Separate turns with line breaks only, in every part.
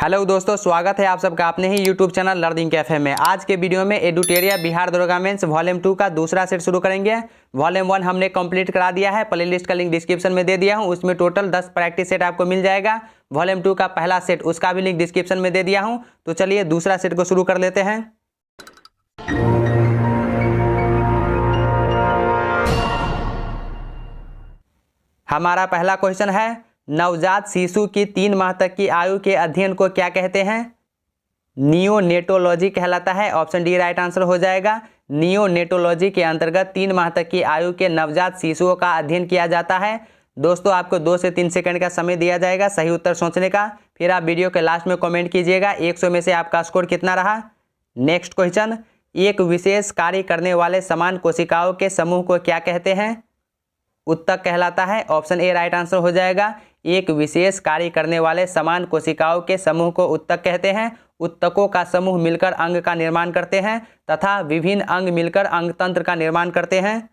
Hello दोस्तों, स्वागत है आप सबका अपने ही यूट्यूब चैनल लर्निंग कैफे में। आज के वीडियो में एडुटेरिया बिहार दरोगा मेंस वॉल्यूम 2 का दूसरा सेट शुरू करेंगे। वॉल्यूम 1 हमने कंप्लीट करा दिया है, प्लेलिस्ट का लिंक डिस्क्रिप्शन में दे दिया हूं। उसमें टोटल 10 प्रैक्टिस सेट आपको मिल जाएगा। वॉल्यूम 2 का पहला सेट, उसका भी लिंक डिस्क्रिप्शन में दे दिया हूँ। तो चलिए दूसरा सेट को शुरू कर लेते हैं। हमारा पहला क्वेश्चन है, नवजात शिशु की 3 माह तक की आयु के अध्ययन को क्या कहते हैं? नियोनेटोलॉजी कहलाता है। ऑप्शन डी राइट आंसर हो जाएगा। नियोनेटोलॉजी के अंतर्गत 3 माह तक की आयु के नवजात शिशुओं का अध्ययन किया जाता है। दोस्तों, आपको 2 से 3 सेकंड का समय दिया जाएगा सही उत्तर सोचने का। फिर आप वीडियो के लास्ट में कमेंट कीजिएगा 100 में से आपका स्कोर कितना रहा। नेक्स्ट क्वेश्चन, एक विशेष कार्य करने वाले समान कोशिकाओं के समूह को क्या कहते हैं? उत्तक कहलाता है। ऑप्शन ए राइट आंसर हो जाएगा। एक विशेष कार्य करने वाले समान कोशिकाओं के समूह को उत्तक कहते हैं। उत्तकों का समूह मिलकर अंग का निर्माण करते हैं तथा विभिन्न अंग मिलकर अंगतंत्र का निर्माण करते हैं।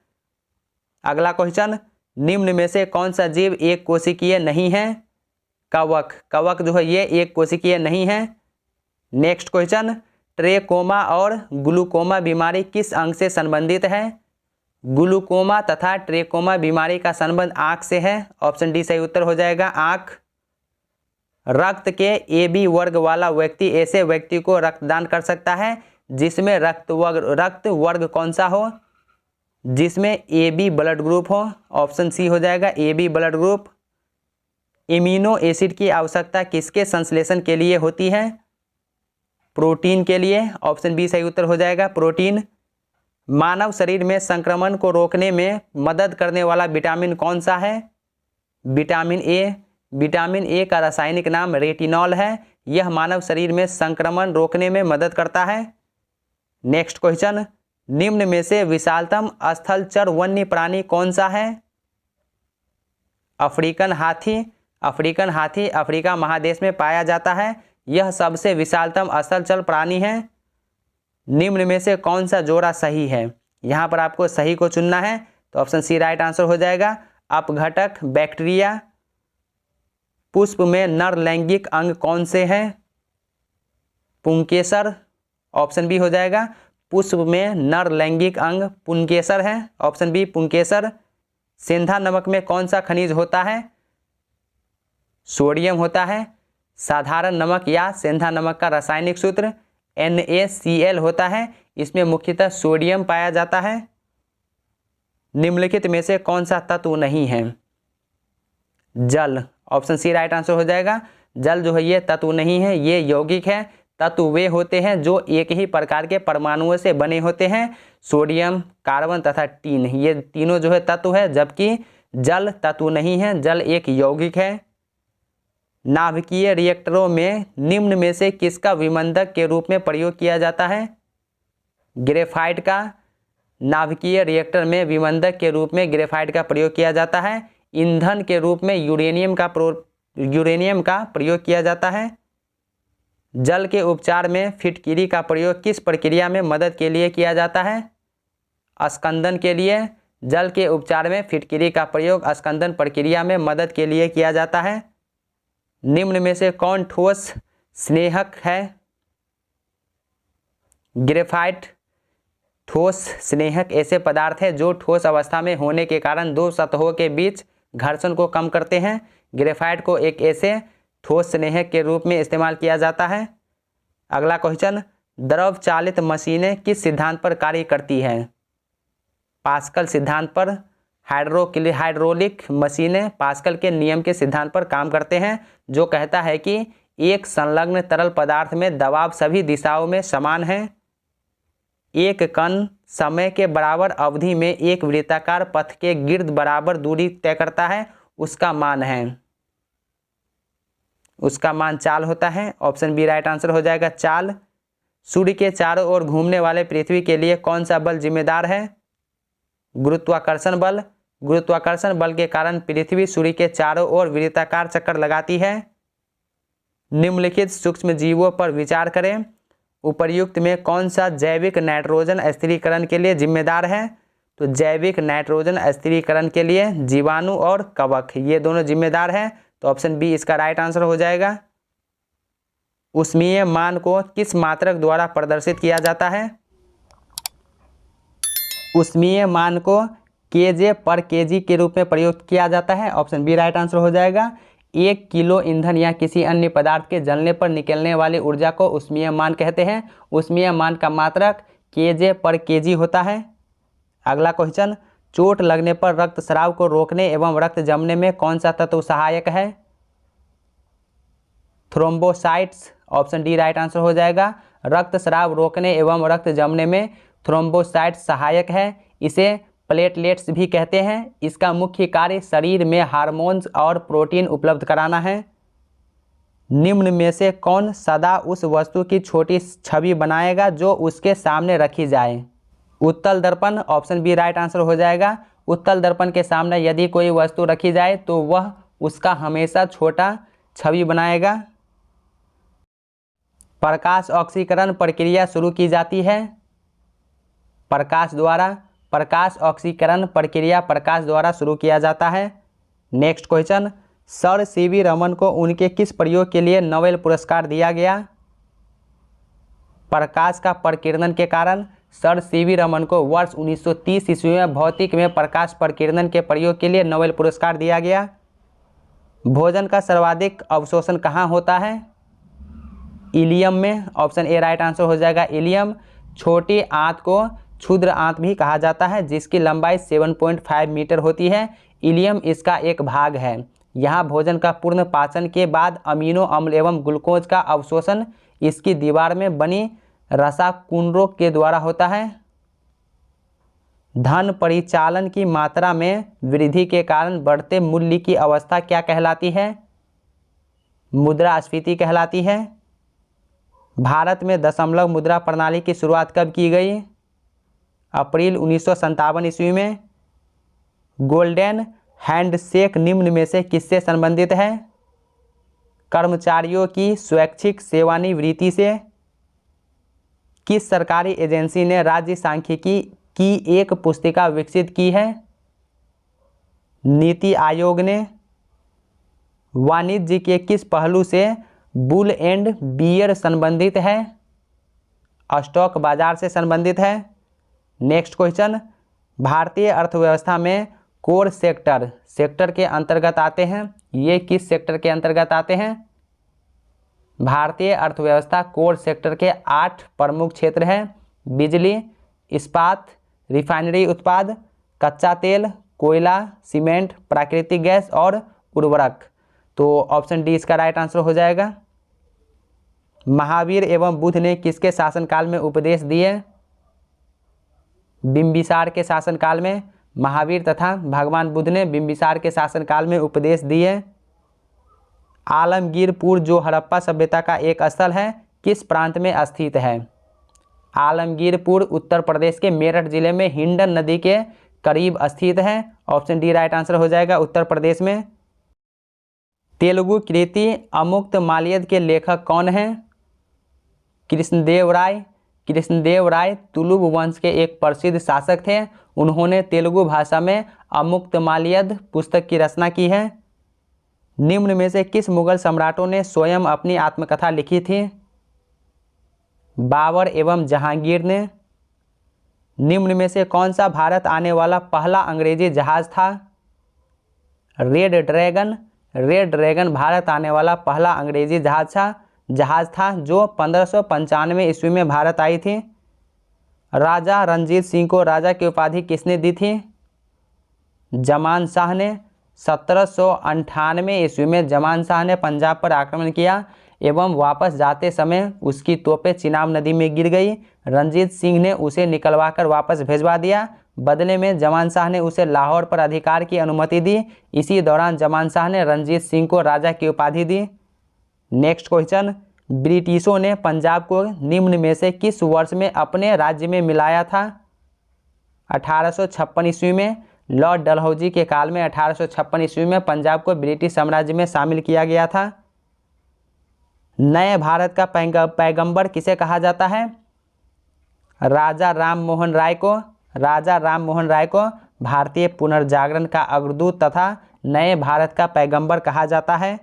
अगला क्वेश्चन, निम्न में से कौन सा जीव एक कोशिकीय नहीं है? कवक। कवक जो है ये एक कोशिकीय नहीं है। नेक्स्ट क्वेश्चन, ट्रेकोमा और ग्लूकोमा बीमारी किस अंग से संबंधित है? ग्लूकोमा तथा ट्रेकोमा बीमारी का संबंध आंख से है। ऑप्शन डी सही उत्तर हो जाएगा, आंख। रक्त के AB वर्ग वाला व्यक्ति ऐसे व्यक्ति को रक्तदान कर सकता है जिसमें रक्त वर्ग कौन सा हो? जिसमें AB ब्लड ग्रुप हो। ऑप्शन सी हो जाएगा, AB blood group. Immuno acid की आवश्यकता किसके संश्लेषण के लिए होती है? प्रोटीन के लिए। ऑप्शन बी सही उत्तर हो जाएगा, प्रोटीन। मानव शरीर में संक्रमण को रोकने में मदद करने वाला विटामिन कौन सा है? Vitamin A. विटामिन ए का रासायनिक नाम रेटिनॉल है। यह मानव शरीर में संक्रमण रोकने में मदद करता है। नेक्स्ट क्वेश्चन, निम्न में से विशालतम स्थलचर वन्य प्राणी कौन सा है? अफ्रीकन हाथी। अफ्रीकन हाथी अफ्रीका महादेश में पाया जाता है। यह सबसे विशालतम स्थलचर प्राणी है। निम्न में से कौन सा जोड़ा सही है? यहाँ पर आपको सही को चुनना है। तो ऑप्शन सी राइट आंसर हो जाएगा, अपघटक बैक्टीरिया। पुष्प में नर लैंगिक अंग कौन से हैं? पुंकेसर। ऑप्शन बी हो जाएगा, पुष्प में नर लैंगिक अंग पुंकेसर है। ऑप्शन बी पुंकेसर। सेंधा नमक में कौन सा खनिज होता है? सोडियम होता है। साधारण नमक या सेंधा नमक का रासायनिक सूत्र NaCl होता है। इसमें मुख्यतः सोडियम पाया जाता है। निम्नलिखित में से कौन सा तत्व नहीं है? जल। ऑप्शन सी राइट आंसर हो जाएगा। जल जो है ये तत्व नहीं है, ये यौगिक है। तत्व वे होते हैं जो एक ही प्रकार के परमाणुओं से बने होते हैं, सोडियम, कार्बन तथा टीन। ये तीनों जो है तत्व है, जबकि जल तत्व नहीं है, जल एक यौगिक है। नाभिकीय रिएक्टरों में निम्न में से किसका विमंदक के रूप में प्रयोग किया जाता है? ग्रेफाइट का। नाभिकीय रिएक्टर में विमंदक के रूप में ग्रेफाइट का प्रयोग किया जाता है। ईंधन के रूप में यूरेनियम का प्रयोग किया जाता है। जल के उपचार में फिटकिरी का प्रयोग किस प्रक्रिया में मदद के लिए किया जाता है? स्कंदन के लिए। जल के उपचार में फिटकिरी का प्रयोग स्कंदन प्रक्रिया में मदद के लिए किया जाता है। निम्न में से कौन ठोस स्नेहक है? ग्रेफाइट ठोस स्नेहक ऐसे पदार्थ है जो ठोस अवस्था में होने के कारण 2 सतहों के बीच घर्षण को कम करते हैं। ग्रेफाइट को एक ऐसे ठोस स्नेहक के रूप में इस्तेमाल किया जाता है। अगला क्वेश्चन, द्रव चालित मशीनें किस सिद्धांत पर कार्य करती है? पास्कल सिद्धांत पर। हाइड्रोलिक मशीनें पास्कल के नियम के सिद्धांत पर काम करते हैं, जो कहता है कि एक संलग्न तरल पदार्थ में दबाव सभी दिशाओं में समान है। एक कण समय के बराबर अवधि में एक वृत्ताकार पथ के गिर्द बराबर दूरी तय करता है, उसका मान चाल होता है। ऑप्शन बी राइट आंसर हो जाएगा, चाल। सूर्य के चारों ओर घूमने वाले पृथ्वी के लिए कौन सा बल जिम्मेदार है? गुरुत्वाकर्षण बल। गुरुत्वाकर्षण बल के कारण पृथ्वी सूर्य के चारों ओर वृत्ताकार चक्कर लगाती है। निम्नलिखित सूक्ष्म जीवों पर विचार करें। उपर्युक्त में कौन सा जैविक नाइट्रोजन स्थिरीकरण के लिए जिम्मेदार है? तो जैविक नाइट्रोजन स्थिरीकरण के लिए जीवाणु और कवक, ये दोनों जिम्मेदार हैं। तो ऑप्शन बी इसका राइट आंसर हो जाएगा। ऊष्मीय मान को किस मात्रक द्वारा प्रदर्शित किया जाता है? ऊष्मीय मान को केजे पर केजी के रूप में प्रयोग किया जाता है। ऑप्शन बी राइट आंसर हो जाएगा। 1 किलो ईंधन या किसी अन्य पदार्थ के जलने पर निकलने वाली ऊर्जा को ऊष्मीय मान कहते हैं। ऊष्मीय मान का मात्रक केजे पर केजी होता है। अगला क्वेश्चन, चोट लगने पर रक्तस्राव को रोकने एवं रक्त जमने में कौन सा तत्व सहायक है? Thrombocytes. Option D right answer हो जाएगा। रक्तस्राव रोकने एवं रक्त जमने में थ्रोम्बोसाइट्स सहायक है। इसे प्लेटलेट्स भी कहते हैं। इसका मुख्य कार्य शरीर में हार्मोन्स और प्रोटीन उपलब्ध कराना है। निम्न में से कौन सदा उस वस्तु की छोटी छवि बनाएगा जो उसके सामने रखी जाए? उत्तल दर्पण। ऑप्शन बी राइट आंसर हो जाएगा। उत्तल दर्पण के सामने यदि कोई वस्तु रखी जाए तो वह उसका हमेशा छोटा छवि बनाएगा। प्रकाश ऑक्सीकरण प्रक्रिया शुरू की जाती है प्रकाश द्वारा। प्रकाश ऑक्सीकरण प्रक्रिया प्रकाश द्वारा शुरू किया जाता है। Next question, sir CV Raman को उनके किस प्रयोग के लिए नोबेल पुरस्कार दिया गया? प्रकाश का प्रकीर्णन के कारण सर सीवी रमन को वर्ष 1930 ईस्वी में भौतिक में प्रकाश प्रकीर्णन के प्रयोग के लिए नोबेल पुरस्कार दिया गया। भोजन का सर्वाधिक अवशोषण कहाँ होता है? इलियम में। ऑप्शन ए राइट आंसर हो जाएगा। इलियम। छोटी आंत को क्षुद्र आंत भी कहा जाता है, जिसकी लंबाई 7.5 मीटर होती है। इलियम इसका एक भाग है। यहाँ भोजन का पूर्ण पाचन के बाद अमीनो अम्ल एवं ग्लूकोज का अवशोषण इसकी दीवार में बनी रसाकुंडों के द्वारा होता है। धन परिचालन की मात्रा में वृद्धि के कारण बढ़ते मूल्य की अवस्था क्या कहलाती है? मुद्रास्फीति कहलाती है। भारत में दशमलव मुद्रा प्रणाली की शुरुआत कब की गई? अप्रैल 1957 ईस्वी में। गोल्डन हैंडशेक निम्न में से किससे संबंधित है? कर्मचारियों की स्वैच्छिक सेवानिवृत्ति से। किस सरकारी एजेंसी ने राज्य सांख्यिकी की एक पुस्तिका विकसित की है? नीति आयोग ने। वाणिज्य के किस पहलू से बुल एंड बियर संबंधित है? स्टॉक बाजार से संबंधित है। नेक्स्ट क्वेश्चन, भारतीय अर्थव्यवस्था में कोर सेक्टर के अंतर्गत आते हैं। ये किस सेक्टर के अंतर्गत आते हैं? भारतीय अर्थव्यवस्था कोर सेक्टर के 8 प्रमुख क्षेत्र हैं। बिजली, इस्पात, रिफाइनरी उत्पाद, कच्चा तेल, कोयला, सीमेंट, प्राकृतिक गैस और उर्वरक। तो ऑप्शन डी इसका राइट आंसर हो जाएगा। महावीर एवं बुद्ध ने किसके शासनकाल में उपदेश दिए? बिंबिसार के शासनकाल में महावीर तथा भगवान बुद्ध ने बिंबिसार के शासनकाल में उपदेश दिए। आलमगीरपुर जो हड़प्पा सभ्यता का एक स्थल है, किस प्रांत में स्थित है? आलमगीरपुर उत्तर प्रदेश के मेरठ जिले में हिंडन नदी के करीब स्थित है। ऑप्शन डी राइट आंसर हो जाएगा, उत्तर प्रदेश में। तेलुगु कृति अमुक्त माल्यद के लेखक कौन हैं? कृष्णदेव राय। कृष्णदेव राय तुलुव वंश के एक प्रसिद्ध शासक थे। उन्होंने तेलुगु भाषा में अमुक्त माल्यद पुस्तक की रचना की है। निम्न में से किस मुगल सम्राटों ने स्वयं अपनी आत्मकथा लिखी थी? बाबर एवं जहांगीर ने। निम्न में से कौन सा भारत आने वाला पहला अंग्रेजी जहाज था? Red dragon. Red dragon Bharat आने वाला पहला अंग्रेजी जहाज था जो 1595 ईस्वी में भारत आई थी। राजा रणजीत सिंह को राजा की उपाधि किसने दी थी? जमान शाह ने। 1798 ईस्वी में जमान शाह ने पंजाब पर आक्रमण किया एवं वापस जाते समय उसकी तोपें चिनाब नदी में गिर गई। रणजीत सिंह ने उसे निकलवाकर वापस भिजवा दिया। बदले में जमान शाह ने उसे लाहौर पर अधिकार की अनुमति दी। इसी दौरान जमान शाह ने रणजीत सिंह को राजा की उपाधि दी। नेक्स्ट क्वेश्चन, ब्रिटिशों ने पंजाब को निम्न में से किस वर्ष में अपने राज्य में मिलाया था? 1856 ईस्वी में। लॉर्ड डलहौजी के काल में 1856 ईस्वी में पंजाब को ब्रिटिश साम्राज्य में शामिल किया गया था। नए भारत का पैगंबर किसे कहा जाता है? राजा राममोहन राय को। राजा राममोहन राय को भारतीय पुनर्जागरण का अग्रदूत तथा नए भारत का पैगंबर कहा जाता है।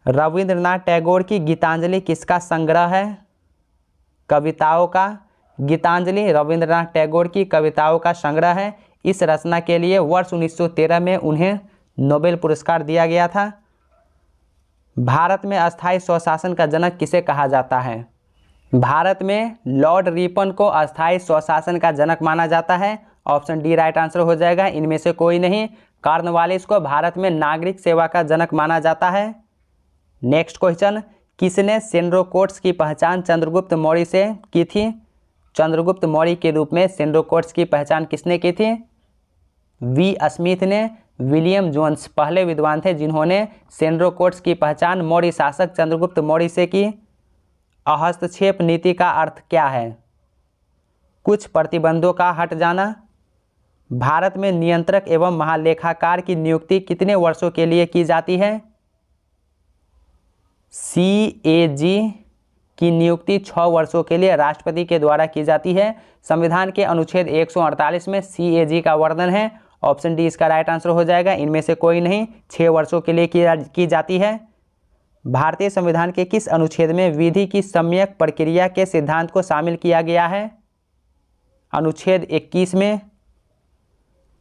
रविंद्रनाथ टैगोर की गीतांजलि किसका संग्रह है? कविताओं का। गीतांजलि रविंद्रनाथ टैगोर की कविताओं का संग्रह है। इस रचना के लिए वर्ष 1913 में उन्हें नोबेल पुरस्कार दिया गया था। भारत में अस्थायी स्वशासन का जनक किसे कहा जाता है? भारत में लॉर्ड रिपन को अस्थायी स्वशासन का जनक माना जाता है। ऑप्शन डी राइट आंसर हो जाएगा, इनमें से कोई नहीं। कॉर्नवालिस को भारत में नागरिक सेवा का जनक माना जाता है। नेक्स्ट क्वेश्चन, किसने सेंड्रोकोट्स की पहचान चंद्रगुप्त मौर्य से की थी? चंद्रगुप्त मौर्य के रूप में सेंड्रोकोट्स की पहचान किसने की थी? वी स्मिथ ने। विलियम जोन्स पहले विद्वान थे जिन्होंने सेंड्रोकोट्स की पहचान मौर्य शासक चंद्रगुप्त मौर्य से की। हस्तक्षेप नीति का अर्थ क्या है? कुछ प्रतिबंधों का हट जाना। भारत में नियंत्रक एवं महालेखाकार की नियुक्ति कितने वर्षों के लिए की जाती है? CAG की नियुक्ति 6 वर्षों के लिए राष्ट्रपति के द्वारा की जाती है। संविधान के अनुच्छेद 148 में CAG का वर्णन है। ऑप्शन डी इसका राइट आंसर हो जाएगा, इनमें से कोई नहीं। 6 वर्षों के लिए की जाती है। भारतीय संविधान के किस अनुच्छेद में विधि की सम्यक प्रक्रिया के सिद्धांत को शामिल किया गया है? अनुच्छेद 21 में।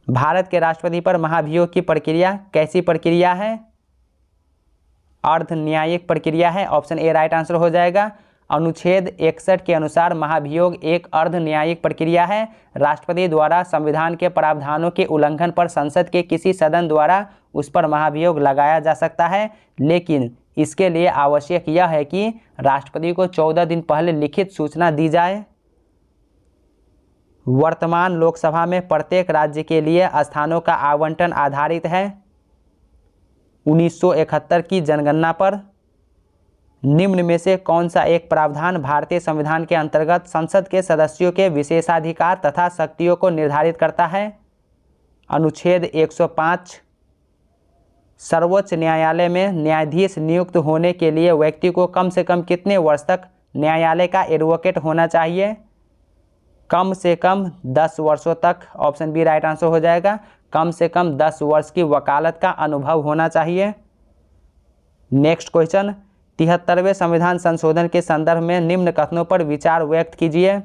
भारत के राष्ट्रपति पर महाभियोग की प्रक्रिया कैसी प्रक्रिया है? अर्ध न्यायिक प्रक्रिया है। ऑप्शन ए राइट आंसर हो जाएगा। अनुच्छेद 61 के अनुसार महाभियोग एक अर्ध न्यायिक प्रक्रिया है। राष्ट्रपति द्वारा संविधान के प्रावधानों के उल्लंघन पर संसद के किसी सदन द्वारा उस पर महाभियोग लगाया जा सकता है, लेकिन इसके लिए आवश्यक यह है कि राष्ट्रपति को 14 दिन पहले लिखित सूचना दी जाए। वर्तमान लोकसभा में प्रत्येक राज्य के लिए स्थानों का आवंटन आधारित है 1971 की जनगणना पर। निम्न में से कौन सा एक प्रावधान भारतीय संविधान के अंतर्गत संसद के सदस्यों के विशेषाधिकार तथा शक्तियों को निर्धारित करता है? अनुच्छेद 105। सर्वोच्च न्यायालय में न्यायाधीश नियुक्त होने के लिए व्यक्ति को कम से कम कितने वर्ष तक न्यायालय का एडवोकेट होना चाहिए? कम से कम 10 वर्षों तक। ऑप्शन बी राइट आंसर हो जाएगा। कम से कम 10 वर्ष की वकालत का अनुभव होना चाहिए। नेक्स्ट क्वेश्चन, 73वें संविधान संशोधन के संदर्भ में निम्न कथनों पर विचार व्यक्त कीजिए।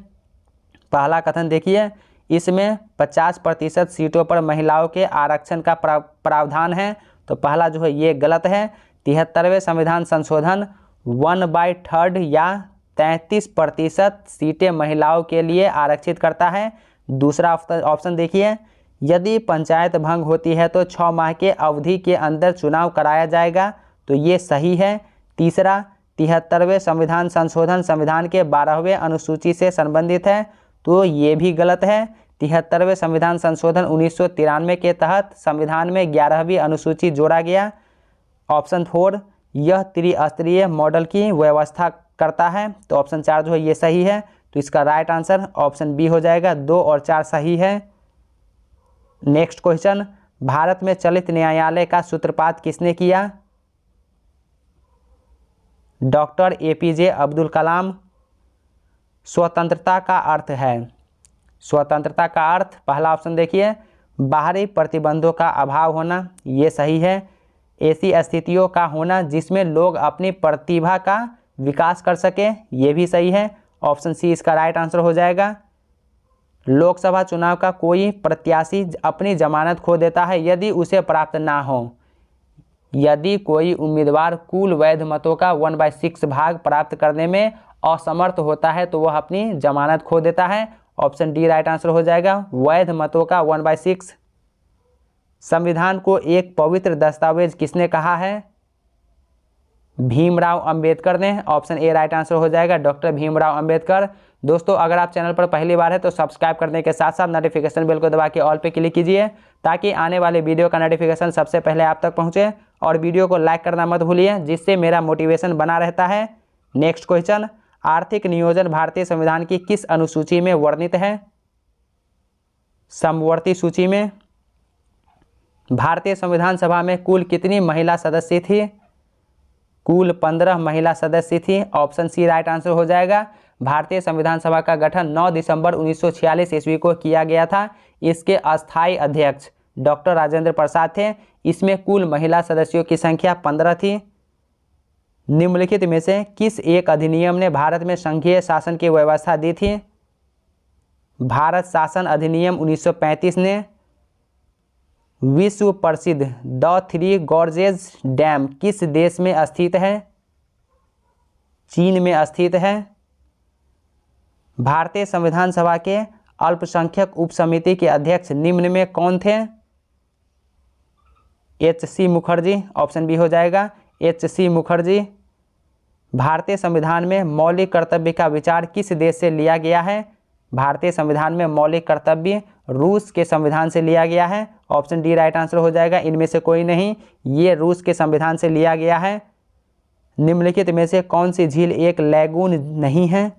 पहला कथन देखिए, इसमें 50% सीटों पर महिलाओं के आरक्षण का प्रावधान है। तो पहला जो है ये गलत है। 73वें संविधान संशोधन 1/3 या 33% सीटें महिलाओं के लिए आरक्षित करता है। दूसरा ऑप्शन देखिए, यदि पंचायत भंग होती है तो 6 माह के अवधि के अंदर चुनाव कराया जाएगा। तो ये सही है। तीसरा, 73वें संविधान संशोधन संविधान के 12वें अनुसूची से संबंधित है। तो ये भी गलत है। 73वें संविधान संशोधन 1993 के तहत संविधान में 11वीं अनुसूची जोड़ा गया। ऑप्शन 4, यह त्रिस्तरीय मॉडल की व्यवस्था करता है। तो ऑप्शन 4 जो है ये सही है। तो इसका राइट आंसर ऑप्शन बी हो जाएगा। 2 और 4 सही है। नेक्स्ट क्वेश्चन, भारत में चलित न्यायालय का सूत्रपात किसने किया? Doctor APJ Abdul Kalam. स्वतंत्रता का अर्थ है। स्वतंत्रता का अर्थ, पहला ऑप्शन देखिए, बाहरी प्रतिबंधों का अभाव होना, ये सही है। ऐसी स्थितियों का होना जिसमें लोग अपनी प्रतिभा का विकास कर सके, ये भी सही है। ऑप्शन सी इसका राइट आंसर हो जाएगा। लोकसभा चुनाव का कोई प्रत्याशी अपनी जमानत खो देता है यदि उसे प्राप्त ना हो। यदि कोई उम्मीदवार कुल वैध मतों का 1/6 भाग प्राप्त करने में असमर्थ होता है तो वह अपनी जमानत खो देता है। ऑप्शन डी राइट आंसर हो जाएगा। वैध मतों का 1/6। संविधान को एक पवित्र दस्तावेज किसने कहा है? भीमराव अंबेडकर ने। ऑप्शन ए राइट आंसर हो जाएगा, डॉक्टर भीमराव अंबेडकर। दोस्तों, अगर आप चैनल पर पहली बार है तो सब्सक्राइब करने के साथ साथ नोटिफिकेशन बेल को दबा के ऑल पे क्लिक कीजिए ताकि आने वाले वीडियो का नोटिफिकेशन सबसे पहले आप तक पहुंचे। और वीडियो को लाइक करना मत भूलिए, जिससे मेरा मोटिवेशन बना रहता है। नेक्स्ट क्वेश्चन, आर्थिक नियोजन भारतीय संविधान की किस अनुसूची में वर्णित है? समवर्ती सूची में। भारतीय संविधान सभा में कुल कितनी महिला सदस्य थी? कुल 15 महिला सदस्य थी। ऑप्शन सी राइट आंसर हो जाएगा। भारतीय संविधान सभा का गठन 9 दिसंबर 1946 ईस्वी को किया गया था। इसके अस्थायी अध्यक्ष डॉक्टर राजेंद्र प्रसाद थे। इसमें कुल महिला सदस्यों की संख्या 15 थी। निम्नलिखित में से किस एक अधिनियम ने भारत में संघीय शासन की व्यवस्था दी थी? भारत शासन अधिनियम 1935 ने विश्व प्रसिद्ध द थ्री गॉर्जेस डैम किस देश में स्थित है? चीन में स्थित है। भारतीय संविधान सभा के अल्पसंख्यक उपसमिति के अध्यक्ष निम्न में कौन थे? H.C. मुखर्जी, ऑप्शन बी हो जाएगा H.C. मुखर्जी। भारतीय संविधान में मौलिक कर्तव्य का विचार किस देश से लिया गया है? भारतीय संविधान में मौलिक कर्तव्य रूस के संविधान से लिया गया है। ऑप्शन डी राइट आंसर हो जाएगा, इनमें से कोई नहीं, ये रूस के संविधान से लिया गया है। निम्नलिखित में से कौन सी झील एक लैगून नहीं है?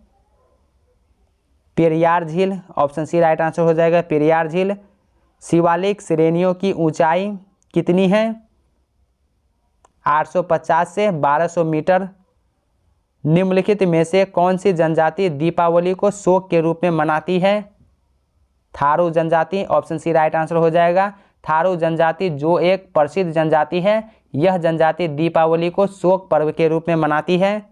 पेरियार झील, ऑप्शन सी राइट आंसर हो जाएगा, पेरियार झील। शिवालिक श्रेणियों की ऊंचाई कितनी है? 850 से 1200 मीटर। निम्नलिखित में से कौन सी जनजाति दीपावली को शोक के रूप में मनाती है? थारू जनजाति, ऑप्शन सी राइट आंसर हो जाएगा। थारू जनजाति जो एक प्रसिद्ध जनजाति है, यह जनजाति दीपावली को शोक पर्व के रूप में मनाती है।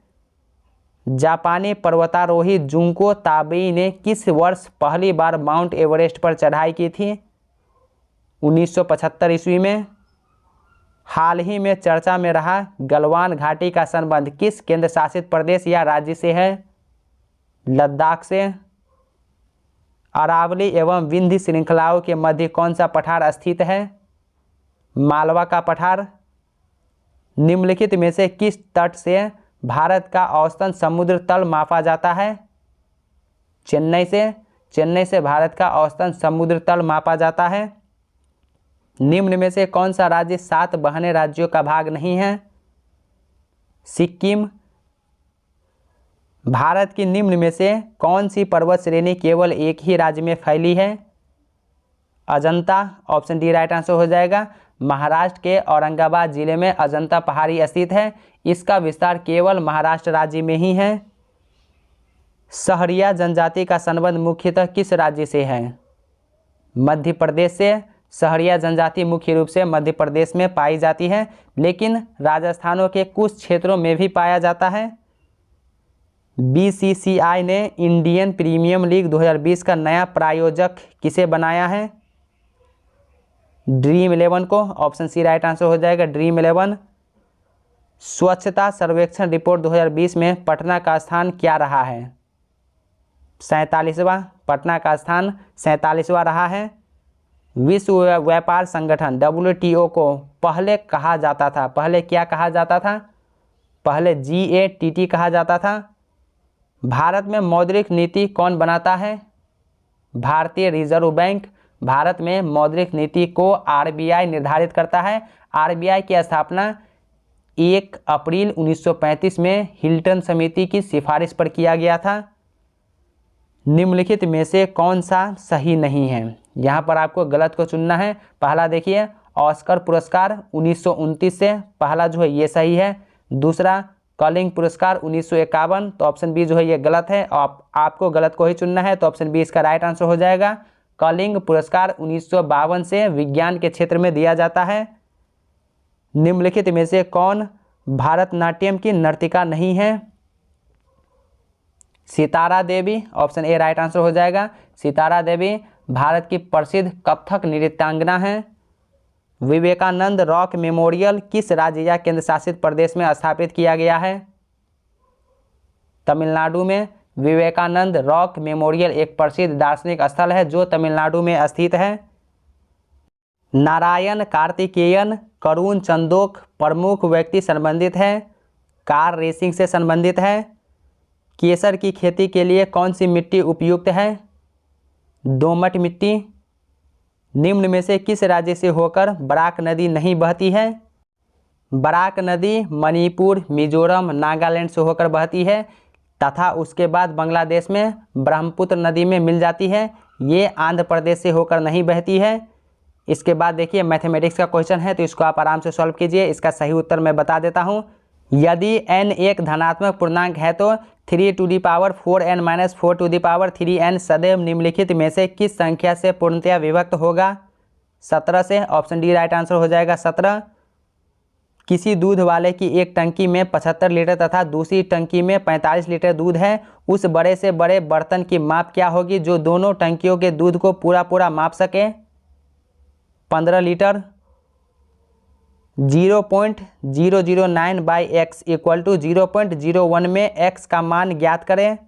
जापानी पर्वतारोही जुंको ताबेई ने किस वर्ष पहली बार माउंट एवरेस्ट पर चढ़ाई की थी? 1975 ईस्वी में। हाल ही में चर्चा में रहा गलवान घाटी का संबंध किस केंद्र शासित प्रदेश या राज्य से है? लद्दाख से। अरावली एवं विंध्य श्रृंखलाओं के मध्य कौन सा पठार स्थित है? मालवा का पठार। निम्नलिखित में से किस तट से भारत का औसतन समुद्र तल मापा जाता है? चेन्नई से। चेन्नई से भारत का औसतन समुद्र तल मापा जाता है। निम्न में से कौन सा राज्य 7 बहने राज्यों का भाग नहीं है? सिक्किम। भारत की निम्न में से कौन सी पर्वत श्रेणी केवल एक ही राज्य में फैली है? Ajanta, option D right answer हो जाएगा। महाराष्ट्र के औरंगाबाद जिले में अजंता पहाड़ी स्थित है। इसका विस्तार केवल महाराष्ट्र राज्य में ही है। सहरिया जनजाति का संबंध मुख्यतः किस राज्य से है? मध्य प्रदेश से। सहरिया जनजाति मुख्य रूप से मध्य प्रदेश में पाई जाती है, लेकिन राजस्थानों के कुछ क्षेत्रों में भी पाया जाता है। BCCI ने इंडियन प्रीमियर लीग 2020 का नया प्रायोजक किसे बनाया है? ड्रीम 11 को। ऑप्शन सी राइट आंसर हो जाएगा, ड्रीम 11। स्वच्छता सर्वेक्षण रिपोर्ट 2020 में पटना का स्थान क्या रहा है? 47वां। पटना का स्थान 47वां रहा है। विश्व व्यापार संगठन WTO को पहले कहा जाता था, पहले क्या कहा जाता था? पहले GATT कहा जाता था। भारत में मौद्रिक नीति कौन बनाता है? भारतीय रिजर्व बैंक। भारत में मौद्रिक नीति को RBI निर्धारित करता है। RBI की स्थापना 1 अप्रैल 1935 में हिल्टन समिति की सिफारिश पर किया गया था। निम्नलिखित में से कौन सा सही नहीं है? यहाँ पर आपको गलत को चुनना है। पहला देखिए, ऑस्कर पुरस्कार 1929 से, पहला जो है ये सही है। दूसरा कलिंग पुरस्कार 1951, तो ऑप्शन बी जो है ये गलत है। आपको गलत को ही चुनना है, तो ऑप्शन बी इसका राइट आंसर हो जाएगा। कलिंग पुरस्कार 1952 से विज्ञान के क्षेत्र में दिया जाता है। निम्नलिखित में से कौन भारतनाट्यम की नर्तिका नहीं है? Sitara Devi, option A right answer हो जाएगा। सितारा देवी भारत की प्रसिद्ध कथक नृत्यांगना है। विवेकानंद रॉक मेमोरियल किस राज्य या केंद्र शासित प्रदेश में स्थापित किया गया है? तमिलनाडु में। विवेकानंद रॉक मेमोरियल एक प्रसिद्ध दार्शनिक स्थल है जो तमिलनाडु में स्थित है। नारायण कार्तिकेयन करुण चंदोक प्रमुख व्यक्ति संबंधित है? कार रेसिंग से संबंधित है। केसर की खेती के लिए कौन सी मिट्टी उपयुक्त है? दोमट मिट्टी। निम्न में से किस राज्य से होकर बराक नदी नहीं बहती है? बराक नदी मणिपुर, मिजोरम, नागालैंड से होकर बहती है तथा उसके बाद बांग्लादेश में ब्रह्मपुत्र नदी में मिल जाती है। ये आंध्र प्रदेश से होकर नहीं बहती है। इसके बाद देखिए मैथमेटिक्स का क्वेश्चन है, तो इसको आप आराम से सॉल्व कीजिए। इसका सही उत्तर मैं बता देता हूँ। यदि n एक धनात्मक पूर्णांक है तो 3⁴n - 4⁴n सदैव निम्नलिखित में से किस संख्या से पूर्णतया विभक्त होगा? 17 से। ऑप्शन डी राइट आंसर हो जाएगा 17। किसी दूध वाले की एक टंकी में 75 लीटर तथा दूसरी टंकी में 45 लीटर दूध है। उस बड़े से बड़े बर्तन की माप क्या होगी जो दोनों टंकियों के दूध को पूरा माप सके? 15 litre. 0.009 by x equal to 0.01 में x का मान ज्ञात करें।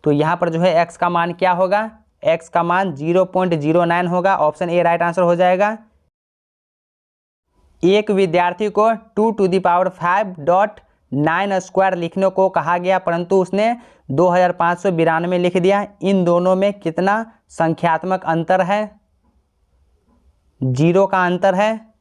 तो यहाँ पर जो है x का मान क्या होगा? x का मान 0.09 होगा। ऑप्शन ए राइट आंसर हो जाएगा। एक विद्यार्थी को 2⁵ स्क्वायर लिखने को कहा गया परंतु उसने 2592 लिख दिया। इन दोनों में कितना संख्यात्मक अंतर है? 0 का अंतर है।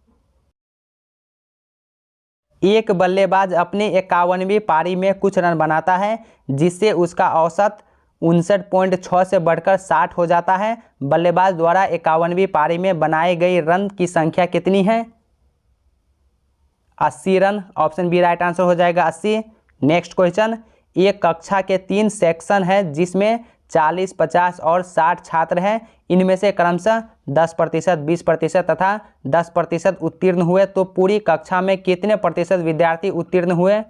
एक बल्लेबाज अपनी 51वीं पारी में कुछ रन बनाता है जिससे उसका औसत 59.6 से बढ़कर 60 हो जाता है। बल्लेबाज द्वारा 51वीं पारी में बनाए गए रन की संख्या कितनी है? 80 run. Option B right answer हो जाएगा 80। नेक्स्ट क्वेश्चन, एक कक्षा के 3 सेक्शन है जिसमें 40, 50 और 60 छात्र हैं। इनमें से क्रमशः 10%, 20% तथा 10% उत्तीर्ण हुए तो पूरी कक्षा में कितने प्रतिशत विद्यार्थी उत्तीर्ण हुए?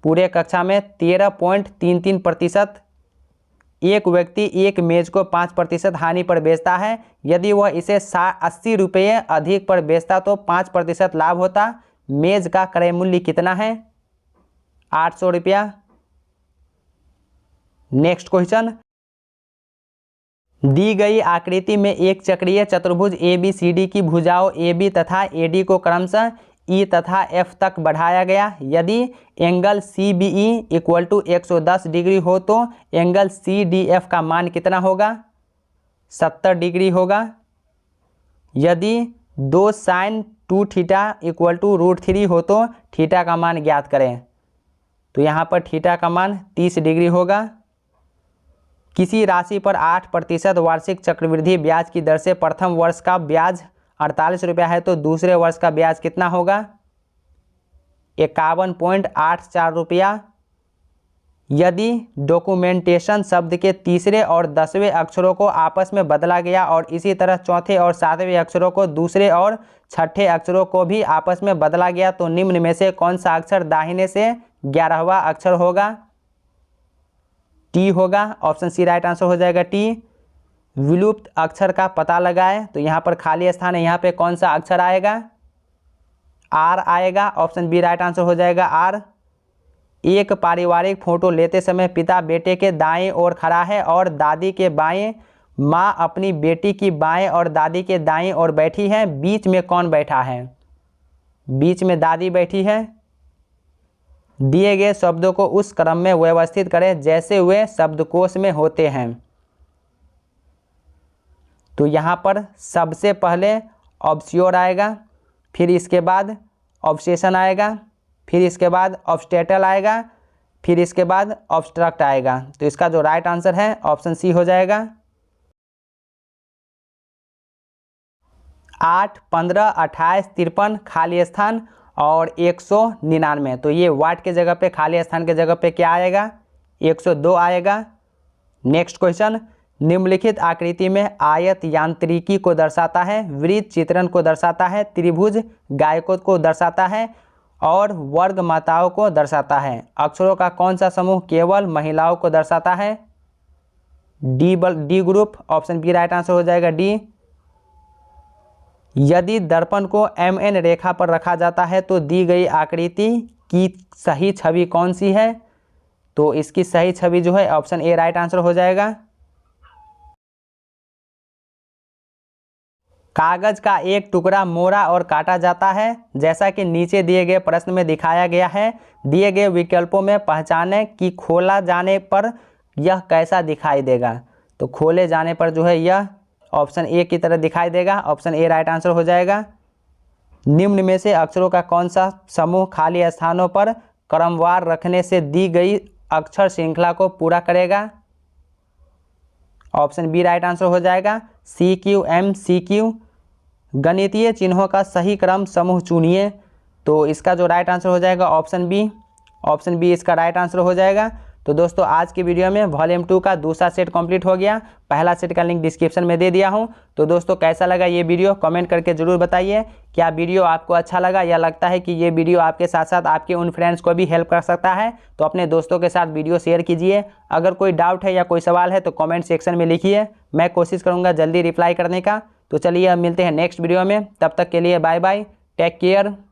पूरे कक्षा में 13.33%। एक व्यक्ति एक मेज को 5% हानि पर बेचता है। यदि वह इसे 80 रुपये अधिक पर बेचता तो 5% लाभ होता। मेज का क्रय मूल्य कितना है? 800 रुपया। नेक्स्ट क्वेश्चन, दी गई आकृति में एक चक्रीय चतुर्भुज ABCD की भुजाओं AB तथा AD को क्रमशः E तथा F तक बढ़ाया गया। यदि angle CBE equal to 110 degree हो तो एंगल CDF का मान कितना होगा? 70 डिग्री होगा। यदि 2 sin 2 थीटा इक्वल टू √3 हो तो थीटा का मान ज्ञात करें। तो यहाँ पर थीटा का मान 30 डिग्री होगा। किसी राशि पर 8% वार्षिक चक्रवृद्धि ब्याज की दर से प्रथम वर्ष का ब्याज 48 रुपया है तो दूसरे वर्ष का ब्याज कितना होगा? 51.84 रुपया। यदि डॉक्यूमेंटेशन शब्द के तीसरे और 10वें अक्षरों को आपस में बदला गया और इसी तरह चौथे और 7वें अक्षरों को दूसरे और छठे अक्षरों को भी आपस में बदला गया तो निम्न में से कौन सा अक्षर दाहिने से 11वां अक्षर होगा? टी होगा। ऑप्शन सी राइट आंसर हो जाएगा टी। विलुप्त अक्षर का पता लगाएं तो यहाँ पर खाली स्थान है, यहाँ पे कौन सा अक्षर आएगा? आर आएगा। ऑप्शन बी राइट आंसर हो जाएगा आर। एक पारिवारिक फोटो लेते समय पिता बेटे के दाएं ओर खड़ा है और दादी के बाएं। माँ अपनी बेटी की बाएं और दादी के दाएं ओर बैठी है। बीच में कौन बैठा है? बीच में दादी बैठी है। दिए गए शब्दों को उस क्रम में व्यवस्थित करें जैसे वे शब्दकोश में होते हैं। तो यहाँ पर सबसे पहले ऑब्स्योर आएगा, फिर इसके बाद ऑब्सेशन आएगा, फिर इसके बाद ऑब्स्टेटल आएगा, फिर इसके बाद ऑब्स्ट्रक्ट आएगा। तो इसका जो राइट आंसर है ऑप्शन सी हो जाएगा। 8, 15, 28, 53 खाली स्थान और 199। तो ये वाट के जगह पे खाली स्थान के जगह पे क्या आएगा? 102 आएगा। नेक्स्ट क्वेश्चन, निम्नलिखित आकृति में आयत यांत्रिकी को दर्शाता है, वृत्त चित्रण को दर्शाता है, त्रिभुज गायकों को दर्शाता है और वर्ग माताओं को दर्शाता है। अक्षरों का कौन सा समूह केवल महिलाओं को दर्शाता है? D group. Option B right answer हो जाएगा डी। यदि दर्पण को MN रेखा पर रखा जाता है तो दी गई आकृति की सही छवि कौन सी है? तो इसकी सही छवि जो है ऑप्शन ए राइट आंसर हो जाएगा। कागज का एक टुकड़ा मोड़ा और काटा जाता है जैसा कि नीचे दिए गए प्रश्न में दिखाया गया है। दिए गए विकल्पों में पहचानें कि खोला जाने पर यह कैसा दिखाई देगा। तो खोले जाने पर जो है यह ऑप्शन ए की तरह दिखाई देगा। ऑप्शन ए राइट आंसर हो जाएगा। निम्न में से अक्षरों का कौन सा समूह खाली स्थानों पर क्रमवार रखने से दी गई अक्षर श्रृंखला को पूरा करेगा? ऑप्शन बी राइट आंसर हो जाएगा। CQ, MCQ। गणितीय चिन्हों का सही क्रम समूह चुनिए। तो इसका जो राइट आंसर हो जाएगा ऑप्शन बी। ऑप्शन बी इसका राइट आंसर हो जाएगा। तो दोस्तों आज की वीडियो में वॉल्यूम 2 का दूसरा सेट कंप्लीट हो गया। पहला सेट का लिंक डिस्क्रिप्शन में दे दिया हूं। तो दोस्तों कैसा लगा ये वीडियो कमेंट करके ज़रूर बताइए। क्या वीडियो आपको अच्छा लगा या लगता है कि ये वीडियो आपके साथ साथ आपके उन फ्रेंड्स को भी हेल्प कर सकता है, तो अपने दोस्तों के साथ वीडियो शेयर कीजिए। अगर कोई डाउट है या कोई सवाल है तो कमेंट सेक्शन में लिखिए, मैं कोशिश करूँगा जल्दी रिप्लाई करने का। तो चलिए अब मिलते हैं नेक्स्ट वीडियो में, तब तक के लिए बाय बाय, टेक केयर।